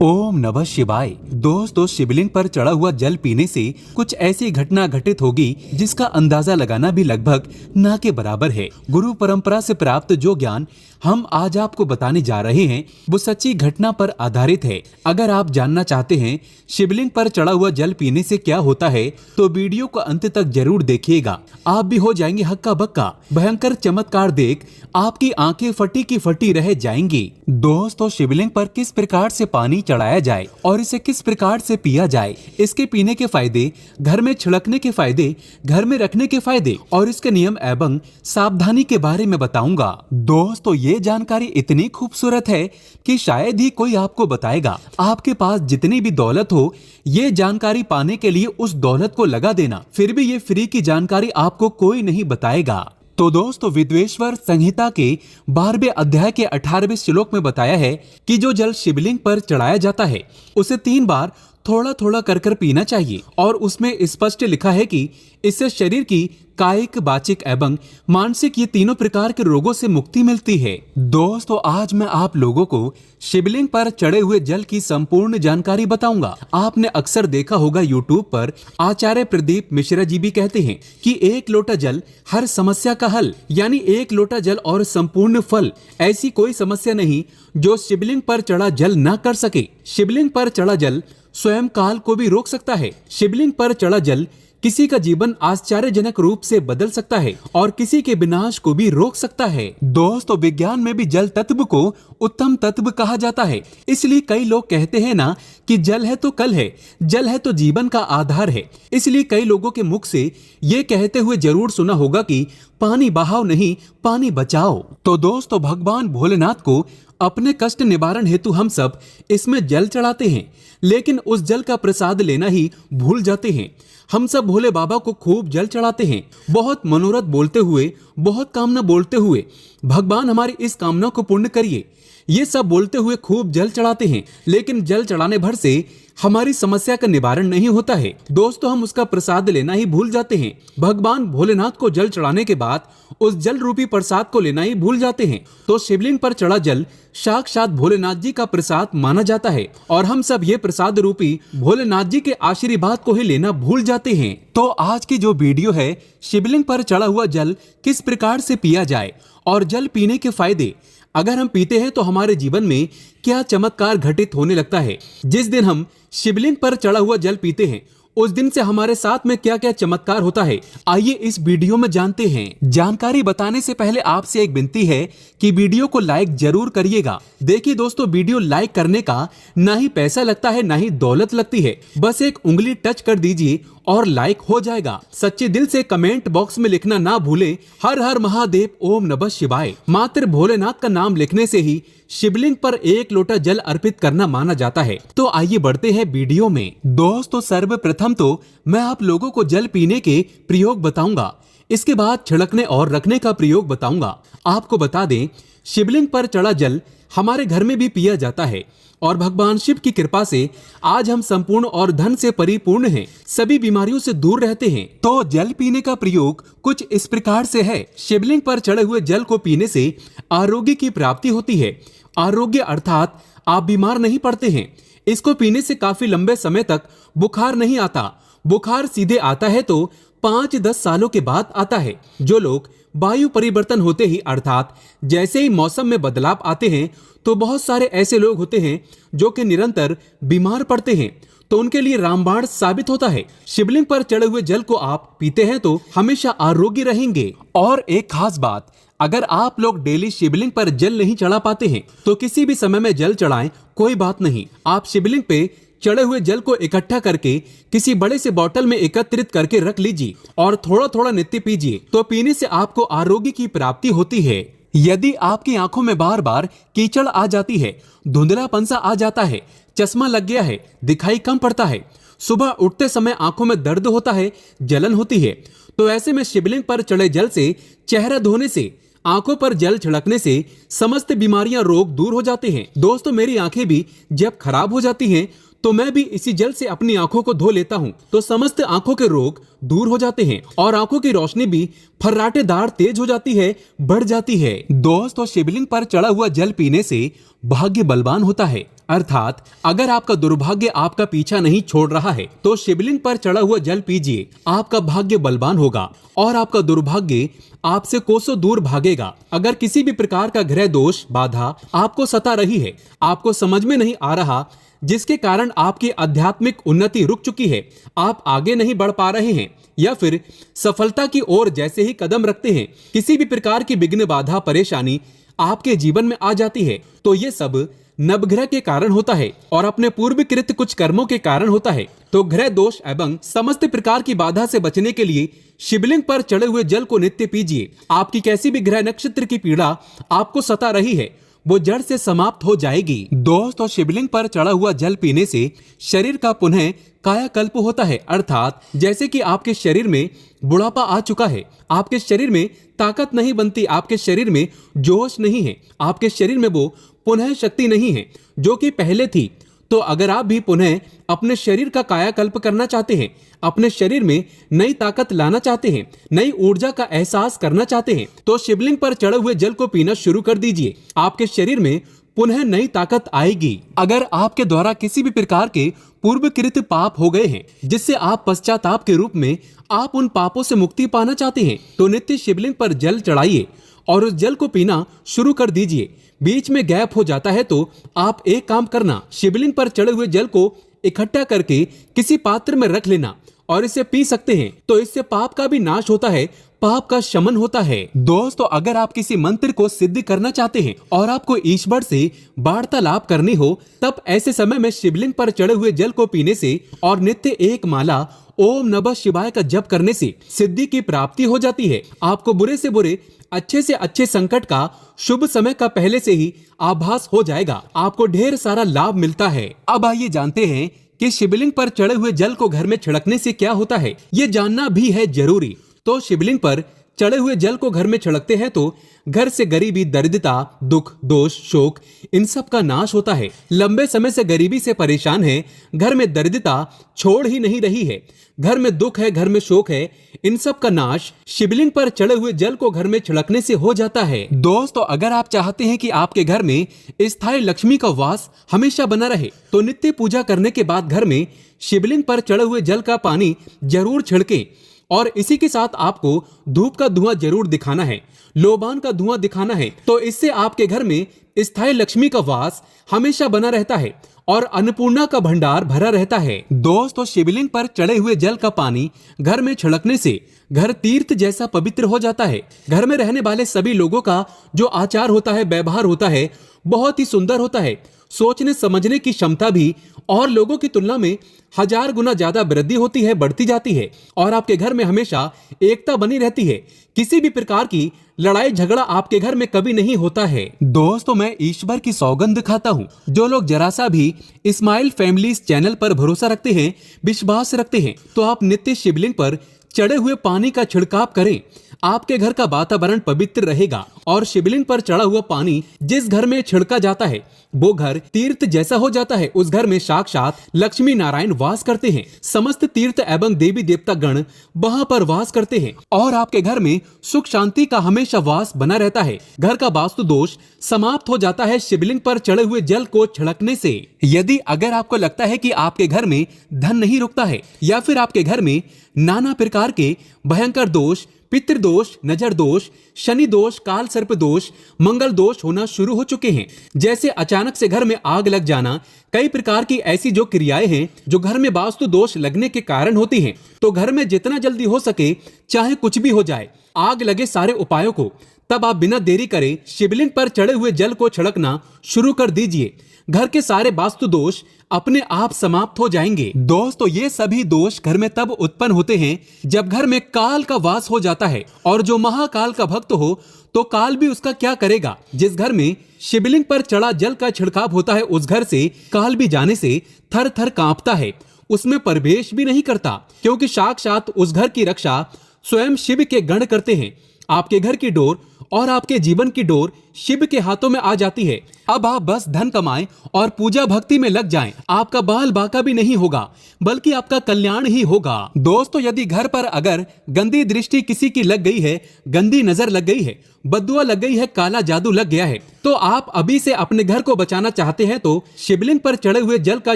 ओम नमः शिवाय। दोस्तों, शिवलिंग पर चढ़ा हुआ जल पीने से कुछ ऐसी घटना घटित होगी जिसका अंदाजा लगाना भी लगभग ना के बराबर है। गुरु परंपरा से प्राप्त जो ज्ञान हम आज आपको बताने जा रहे हैं वो सच्ची घटना पर आधारित है। अगर आप जानना चाहते हैं शिवलिंग पर चढ़ा हुआ जल पीने से क्या होता है तो वीडियो को अंत तक जरूर देखिएगा। आप भी हो जाएंगे हक्का बक्का। भयंकर चमत्कार देख आपकी आंखें फटी की फटी रह जाएंगी। दोस्तों, शिवलिंग पर किस प्रकार से पानी चढ़ाया जाए और इसे किस प्रकार से पिया जाए, इसके पीने के फायदे, घर में छिड़कने के फायदे, घर में रखने के फायदे और इसके नियम एवं सावधानी के बारे में बताऊंगा। दोस्तों, ये जानकारी इतनी खूबसूरत है कि शायद ही कोई आपको बताएगा। आपके पास जितनी भी दौलत हो, ये जानकारी पाने के लिए उस दौलत को लगा देना, फिर भी ये फ्री की जानकारी आपको कोई नहीं बताएगा। तो दोस्तों, विद्वेश्वर संहिता के 12वें अध्याय के 18वें श्लोक में बताया है कि जो जल शिवलिंग पर चढ़ाया जाता है उसे 3 बार थोड़ा थोड़ा कर पीना चाहिए और उसमें स्पष्ट लिखा है कि इससे शरीर की कायिक, वाचिक एवं मानसिक ये तीनों प्रकार के रोगों से मुक्ति मिलती है। दोस्तों, आज मैं आप लोगों को शिवलिंग पर चढ़े हुए जल की संपूर्ण जानकारी बताऊंगा। आपने अक्सर देखा होगा यूट्यूब पर आचार्य प्रदीप मिश्रा जी भी कहते हैं कि 1 लोटा जल हर समस्या का हल, यानी 1 लोटा जल और संपूर्ण फल। ऐसी कोई समस्या नहीं जो शिवलिंग पर चढ़ा जल न कर सके। शिवलिंग पर चढ़ा जल स्वयं काल को भी रोक सकता है। शिवलिंग पर चढ़ा जल किसी का जीवन आश्चर्यजनक रूप से बदल सकता है और किसी के विनाश को भी रोक सकता है। दोस्तों, विज्ञान में भी जल तत्व को उत्तम तत्व कहा जाता है। इसलिए कई लोग कहते हैं ना कि जल है तो कल है, जल है तो जीवन का आधार है। इसलिए कई लोगों के मुख से ये कहते हुए जरूर सुना होगा कि पानी बहाओ नहीं, पानी बचाओ। तो दोस्तों, भगवान भोलेनाथ को अपने कष्ट निवारण हेतु हम सब इसमें जल चढ़ाते हैं, लेकिन उस जल का प्रसाद लेना ही भूल जाते हैं। हम सब भोले बाबा को खूब जल चढ़ाते हैं, बहुत मनोरथ बोलते हुए, बहुत कामना बोलते हुए, भगवान हमारी इस कामना को पूर्ण करिए, ये सब बोलते हुए खूब जल चढ़ाते हैं। लेकिन जल चढ़ाने भर से हमारी समस्या का निवारण नहीं होता है। दोस्तों, हम उसका प्रसाद लेना ही भूल जाते हैं। भगवान भोलेनाथ को जल चढ़ाने के बाद उस जल रूपी प्रसाद को लेना ही भूल जाते हैं। तो शिवलिंग पर चढ़ा जल साक्षात भोलेनाथ जी का प्रसाद माना जाता है और हम सब ये प्रसाद रूपी भोलेनाथ जी के आशीर्वाद को ही लेना भूल जाते हैं। तो आज की जो वीडियो है, शिवलिंग पर चढ़ा हुआ जल किस प्रकार से पिया जाए और जल पीने के फायदे, अगर हम पीते हैं तो हमारे जीवन में क्या चमत्कार घटित होने लगता है। जिस दिन हम शिवलिंग पर चढ़ा हुआ जल पीते हैं उस दिन से हमारे साथ में क्या क्या चमत्कार होता है, आइए इस वीडियो में जानते हैं। जानकारी बताने से पहले आपसे एक विनती है कि वीडियो को लाइक जरूर करिएगा। देखिए दोस्तों, वीडियो लाइक करने का ना ही पैसा लगता है ना ही दौलत लगती है, बस एक उंगली टच कर दीजिए और लाइक हो जाएगा। सच्चे दिल से कमेंट बॉक्स में लिखना ना भूले, हर हर महादेव, ओम नमः शिवाय। मात्र भोलेनाथ का नाम लिखने से ही शिवलिंग पर 1 लोटा जल अर्पित करना माना जाता है। तो आइए बढ़ते हैं वीडियो में। दोस्तों, सर्वप्रथम तो मैं आप लोगों को जल पीने के प्रयोग बताऊंगा, इसके बाद छिड़कने और रखने का प्रयोग बताऊंगा। आपको बता दें, शिवलिंग पर चढ़ा जल हमारे घर में भी पिया जाता है और भगवान शिव की कृपा से आज हम संपूर्ण और धन से परिपूर्ण हैं, सभी बीमारियों से दूर रहते हैं। तो जल पीने का प्रयोग कुछ इस प्रकार से है। शिवलिंग पर चढ़े हुए जल को पीने से आरोग्य की प्राप्ति होती है। आरोग्य अर्थात आप बीमार नहीं पड़ते हैं। इसको पीने से काफी लंबे समय तक बुखार नहीं आता। बुखार सीधे आता है तो 5-10 सालों के बाद आता है। जो लोग वायु परिवर्तन होते ही अर्थात जैसे ही मौसम में बदलाव आते हैं तो बहुत सारे ऐसे लोग होते हैं जो कि निरंतर बीमार पड़ते हैं, तो उनके लिए रामबाण साबित होता है। शिवलिंग पर चढ़े हुए जल को आप पीते हैं तो हमेशा आरोग्य रहेंगे। और एक खास बात, अगर आप लोग डेली शिवलिंग पर जल नहीं चढ़ा पाते हैं तो किसी भी समय में जल चढ़ाएं, कोई बात नहीं। आप शिवलिंग पे चढ़े हुए जल को इकट्ठा करके किसी बड़े से बोतल में एकत्रित करके रख लीजिए और थोड़ा थोड़ा नित्य पीजिए। तो पीने से आपको आरोग्य की प्राप्ति होती है। यदि आपकी आंखों में बार बार कीचड़ आ जाती है, धुंधलापन सा आ जाता है, चश्मा लग गया है, दिखाई कम पड़ता है, सुबह उठते समय आंखों में दर्द होता है, जलन होती है, तो ऐसे में शिवलिंग पर चढ़े जल से चेहरा धोने से, आंखों पर जल छिड़कने से समस्त बीमारियां, रोग दूर हो जाते हैं। दोस्तों, मेरी आंखें भी जब खराब हो जाती हैं तो मैं भी इसी जल से अपनी आंखों को धो लेता हूँ, तो समस्त आंखों के रोग दूर हो जाते हैं और आंखों की रोशनी भी फर्राटेदार तेज हो जाती है, बढ़ जाती है। दोस्तों, शिवलिंग पर चढ़ा हुआ जल पीने से भाग्य बलवान होता है। अर्थात अगर आपका दुर्भाग्य आपका पीछा नहीं छोड़ रहा है तो शिवलिंग पर चढ़ा हुआ जल पीजिए। आपका भाग्य बलवान होगा और आपका दुर्भाग्य आपसे कोसों दूर भागेगा। अगर किसी भी प्रकार का ग्रह दोष बाधा आपको सता रही है, आपको समझ में नहीं आ रहा, जिसके कारण आपकी आध्यात्मिक उन्नति रुक चुकी है, आप आगे नहीं बढ़ पा रहे हैं या फिर सफलता की ओर जैसे ही कदम रखते हैं किसी भी प्रकार की विघ्न बाधा परेशानी आपके जीवन में आ जाती है, तो ये सब नवग्रह के कारण होता है और अपने पूर्वकृत कुछ कर्मों के कारण होता है। तो ग्रह दोष एवं समस्त प्रकार की बाधा से बचने के लिए शिवलिंग पर चढ़े हुए जल को नित्य पीजिए। आपकी कैसी भी ग्रह नक्षत्र की पीड़ा आपको सता रही है वो जड़ से समाप्त हो जाएगी। दोस्तों, शिवलिंग पर चढ़ा हुआ जल पीने से शरीर का पुनः कायाकल्प होता है, अर्थात जैसे कि आपके शरीर में बुढ़ापा आ चुका है, आपके शरीर में ताकत नहीं बनती, आपके शरीर में जोश नहीं है, आपके शरीर में वो पुनः शक्ति नहीं है जो कि पहले थी। तो अगर आप भी पुनः अपने शरीर का कायाकल्प करना चाहते हैं, अपने शरीर में नई ताकत लाना चाहते हैं, नई ऊर्जा का एहसास करना चाहते हैं, तो शिवलिंग पर चढ़े हुए जल को पीना शुरू कर दीजिए। आपके शरीर में पुनः नई ताकत आएगी। अगर आपके द्वारा किसी भी प्रकार के पूर्वकृत पाप हो गए हैं जिससे आप पश्चाताप के रूप में आप उन पापों से मुक्ति पाना चाहते हैं, तो नित्य शिवलिंग पर जल चढ़ाइए और उस जल को पीना शुरू कर दीजिए। बीच में गैप हो जाता है तो आप एक काम करना, शिवलिंग पर चढ़े हुए जल को इकट्ठा करके किसी पात्र में रख लेना और इसे पी सकते हैं। तो इससे पाप का भी नाश होता है, पाप का शमन होता है। दोस्तों, अगर आप किसी मंत्र को सिद्ध करना चाहते हैं और आपको ईश्वर से वार्तालाप करनी हो, तब ऐसे समय में शिवलिंग पर चढ़े हुए जल को पीने से और नित्य एक माला ओम नमः शिवाय का जप करने से सिद्धि की प्राप्ति हो जाती है। आपको बुरे से बुरे, अच्छे से अच्छे संकट का शुभ समय का पहले से ही आभास हो जाएगा। आपको ढेर सारा लाभ मिलता है। अब आइए जानते हैं कि शिवलिंग पर चढ़े हुए जल को घर में छिड़कने से क्या होता है। ये जानना भी है जरूरी। तो शिवलिंग पर चढ़े हुए जल को घर में छिड़कते हैं तो घर से गरीबी, दरिद्रता, दुख, दोष, शोक, इन सब का नाश होता है। लंबे समय से गरीबी से परेशान है, घर में दरिद्रता छोड़ ही नहीं रही है, घर में दुख है, घर में शोक है, इन सब का नाश शिवलिंग पर चढ़े हुए जल को घर में छिड़कने से हो जाता है। दोस्तों, अगर आप चाहते हैं कि आपके घर में स्थायी लक्ष्मी का वास हमेशा बना रहे, तो नित्य पूजा करने के बाद घर में शिवलिंग पर चढ़े हुए जल का पानी जरूर छिड़कें और इसी के साथ आपको धूप का धुआं जरूर दिखाना है, लोबान का धुआं दिखाना है। तो इससे आपके घर में स्थायी लक्ष्मी का वास हमेशा बना रहता है और अन्नपूर्णा का भंडार भरा रहता है। दोस्तों, शिवलिंग पर चढ़े हुए जल का पानी घर में छिड़कने से घर तीर्थ जैसा पवित्र हो जाता है। घर में रहने वाले सभी लोगों का जो आचार होता है, व्यवहार होता है, बहुत ही सुंदर होता है। सोचने समझने की क्षमता भी और लोगों की तुलना में 1000 गुना ज्यादा वृद्धि होती है, बढ़ती जाती है और आपके घर में हमेशा एकता बनी रहती है। किसी भी प्रकार की लड़ाई झगड़ा आपके घर में कभी नहीं होता है। दोस्तों, मैं ईश्वर की सौगंध खाता हूँ, जो लोग जरा सा भी इस्माइल फैमिली चैनल पर भरोसा रखते हैं, विश्वास रखते हैं, तो आप नित्य शिवलिंग पर चढ़े हुए पानी का छिड़काव करें। आपके घर का वातावरण पवित्र रहेगा और शिवलिंग पर चढ़ा हुआ पानी जिस घर में छिड़का जाता है वो घर तीर्थ जैसा हो जाता है। उस घर में साक्षात लक्ष्मी नारायण वास करते हैं। समस्त तीर्थ एवं देवी देवता गण वहां पर वास करते हैं और आपके घर में सुख शांति का हमेशा वास बना रहता है। घर का वास्तु दोष समाप्त हो जाता है शिवलिंग पर चढ़े हुए जल को छिड़कने से। यदि अगर आपको लगता है कि आपके घर में धन नहीं रुकता है या फिर आपके घर में नाना प्रकार के भयंकर दोष, पितृदोष, नजर दोष, शनि दोष, काल सर्प दोष, मंगल दोष होना शुरू हो चुके हैं, जैसे अचानक से घर में आग लग जाना, कई प्रकार की ऐसी जो क्रियाएं हैं जो घर में वास्तु दोष लगने के कारण होती हैं, तो घर में जितना जल्दी हो सके, चाहे कुछ भी हो जाए, आग लगे सारे उपायों को, तब आप बिना देरी करे शिवलिंग पर चढ़े हुए जल को छिड़कना शुरू कर दीजिए। घर के सारे वास्तु दोष अपने आप समाप्त हो जाएंगे। दोस्तों, ये सभी दोष घर में तब उत्पन्न होते हैं जब घर में काल का वास हो जाता है और जो महाकाल का भक्त हो तो काल भी उसका क्या करेगा। जिस घर में शिवलिंग पर चढ़ा जल का छिड़काव होता है उस घर से काल भी जाने से थर थर कांपता है, उसमें प्रवेश भी नहीं करता, क्योंकि साक्षात उस घर की रक्षा स्वयं शिव के गण करते हैं। आपके घर की डोर और आपके जीवन की डोर शिव के हाथों में आ जाती है। अब आप बस धन कमाएं और पूजा भक्ति में लग जाएं। आपका बाल बाका भी नहीं होगा, बल्कि आपका कल्याण ही होगा। दोस्तों, यदि घर पर अगर गंदी दृष्टि किसी की लग गई है, गंदी नजर लग गई है, बद्दुआ लग गई है, काला जादू लग गया है, तो आप अभी से अपने घर को बचाना चाहते हैं तो शिवलिंग पर चढ़े हुए जल का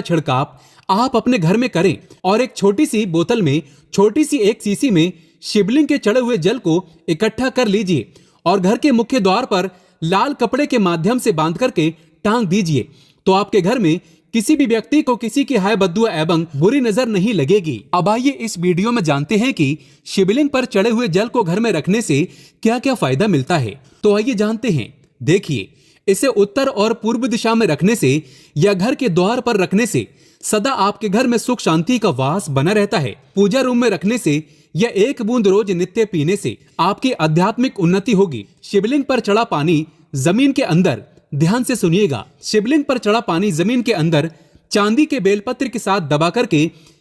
छिड़काव आप अपने घर में करें और एक छोटी सी बोतल में, छोटी सी एक सीसी में शिवलिंग के चढ़े हुए जल को इकट्ठा कर लीजिए और घर के मुख्य द्वार पर लाल कपड़े के माध्यम से बांध करके टांग दीजिए। तो आपके घर में किसी भी व्यक्ति को किसी की हाय बद्दुआ एवं बुरी नजर नहीं लगेगी। अब आइए इस वीडियो में जानते हैं कि शिवलिंग पर चढ़े हुए जल को घर में रखने से क्या क्या फायदा मिलता है। तो आइए जानते हैं। देखिए, इसे उत्तर और पूर्व दिशा में रखने से या घर के द्वार पर रखने से सदा आपके घर में सुख शांति का वास बना रहता है। पूजा रूम में रखने से या एक बूंद रोज नित्य पीने से आपकी आध्यात्मिक उन्नति होगी। शिवलिंग पर चढ़ा पानी जमीन के अंदर, ध्यान से सुनिएगा, शिवलिंग पर चढ़ा पानी जमीन के अंदर चांदी के बेलपत्र के साथ दबा करके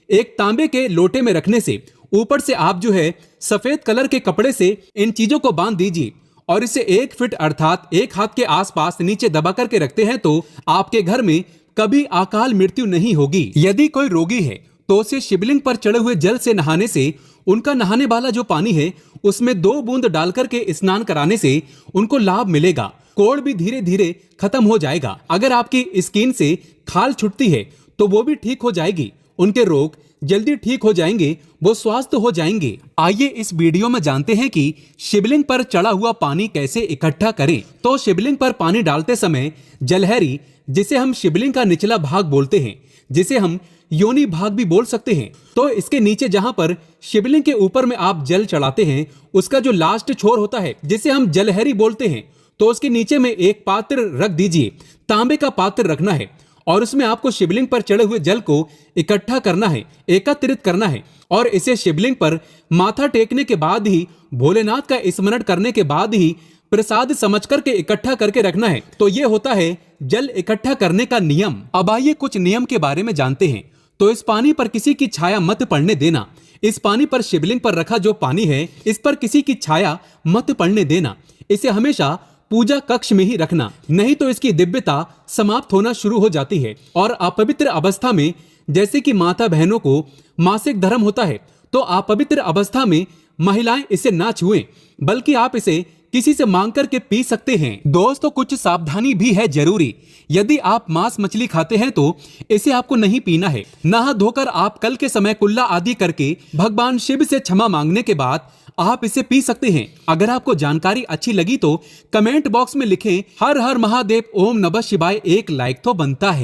एक तांबे के लोटे में रखने से ऊपर से आप जो है सफेद कलर के कपड़े से इन चीजों को बांध दीजिए और इसे 1 फीट अर्थात 1 हाथ के आसपास नीचे दबा करके रखते हैं तो आपके घर में कभी अकाल मृत्यु नहीं होगी। यदि कोई रोगी है तो उसे शिवलिंग पर चढ़े हुए जल से नहाने से, उनका नहाने वाला जो पानी है उसमें 2 बूंद डाल करके स्नान कराने से उनको लाभ मिलेगा। कोढ़ भी धीरे धीरे खत्म हो जाएगा। अगर आपकी स्किन से खाल छूटती है तो वो भी ठीक हो जाएगी। उनके रोग जल्दी ठीक हो जाएंगे, वो स्वस्थ हो जाएंगे। आइए इस वीडियो में जानते हैं कि शिवलिंग पर चढ़ा हुआ पानी कैसे इकट्ठा करें। तो शिवलिंग पर पानी डालते समय जलहरी, जिसे हम शिवलिंग का निचला भाग बोलते हैं, जिसे हम योनि भाग भी बोल सकते हैं, तो इसके नीचे जहां पर शिवलिंग के ऊपर में आप जल चढ़ाते हैं उसका जो लास्ट छोर होता है, जिसे हम जलहरी बोलते हैं, तो उसके नीचे में एक पात्र रख दीजिए। तांबे का पात्र रखना है और उसमें आपको शिवलिंग पर चढ़े हुए जल को इकट्ठा करना है, एकत्रित करना है और इसे शिवलिंग पर माथा टेकने के बाद ही, भोलेनाथ का स्मरण करने के बाद ही प्रसाद समझ करके इकट्ठा करके रखना है। तो ये होता है जल इकट्ठा करने का नियम। अब आइए कुछ नियम के बारे में जानते हैं। तो इस पानी पर किसी की छाया मत पड़ने देना। इस पानी पर, शिवलिंग पर रखा जो पानी है, इस पर किसी की छाया मत पड़ने देना। इसे हमेशा पूजा कक्ष में ही रखना, नहीं तो इसकी दिव्यता समाप्त होना शुरू हो जाती है और अपवित्र अवस्था में, जैसे कि माता बहनों को मासिक धर्म होता है, तो अपवित्र अवस्था में महिलाएं इसे ना छुएं, बल्कि आप इसे किसी से मांग करके पी सकते हैं। दोस्तों, कुछ सावधानी भी है जरूरी। यदि आप मांस मछली खाते हैं तो इसे आपको नहीं पीना है। नहा धोकर आप कल के समय कुल्ला आदि करके भगवान शिव से क्षमा मांगने के बाद आप इसे पी सकते हैं। अगर आपको जानकारी अच्छी लगी तो कमेंट बॉक्स में लिखें हर हर महादेव, ओम नमः शिवाय, एक लाइक तो बनता है।